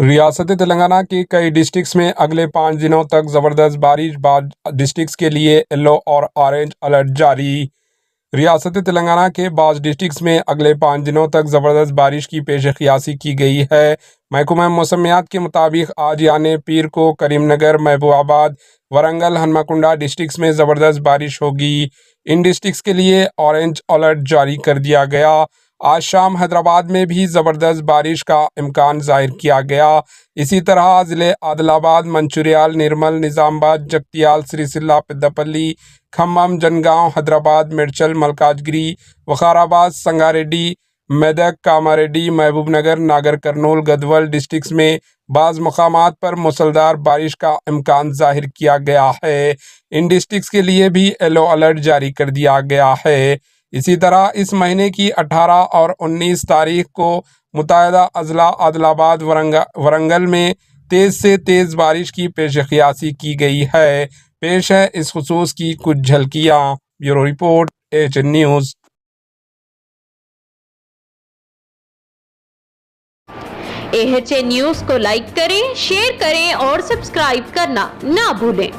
ریاست تلنگانہ کے کئی ڈسٹرکٹس میں اگلے 5 دنوں تک زبردست بارش، بعض ڈسٹرکٹس کے لیے یلو اور آرنج الرٹ جاری۔ ریاست تلنگانہ کے بعض ڈسٹرکٹس میں اگلے 5 دنوں تک زبردست بارش کی پیش قیاسی کی گئی ہے۔ محکمہ موسمیات کے مطابق آج یعنی پیر کو کریم نگر، محبوب آباد، ورنگل، ہنمکنڈا ڈسٹرکٹس میں زبردست بارش ہوگی۔ ان ڈسٹرکٹس کے لیے آرنج الرٹ جاری کر دیا گیا۔ آج شام حیدرآباد میں بھی زبردست بارش کا امکان ظاہر کیا گیا۔ اسی طرح ضلع عادل آباد، منچریال، نرمل، نظام آباد، جگتیال، سریسیلا، پدپلی، کھمم، جنگاؤں، حیدرآباد، میڈچل، ملکاج گری، وقار آباد، سنگاریڈی، میدک، کاماریڈی، محبوب نگر، ناگر کرنول، گدول ڈسٹرکٹس میں بعض مقامات پر موسلادھار بارش کا امکان ظاہر کیا گیا ہے۔ ان ڈسٹرکٹس کے لیے بھی یلو الرٹ جاری کر دیا گیا ہے۔ اسی طرح اس مہینے کی 18 اور 19 تاریخ کو متحدہ اضلاع عادل آباد، ورنگل میں تیز سے تیز بارش کی پیش قیاسی کی گئی ہے۔ پیش ہے اس خصوص کی کچھ جھلکیاں۔ Bureau report, AHN news. AHN news کو لائک کریں، شیئر کریں اور سبسکرائب کرنا نہ بھولیں۔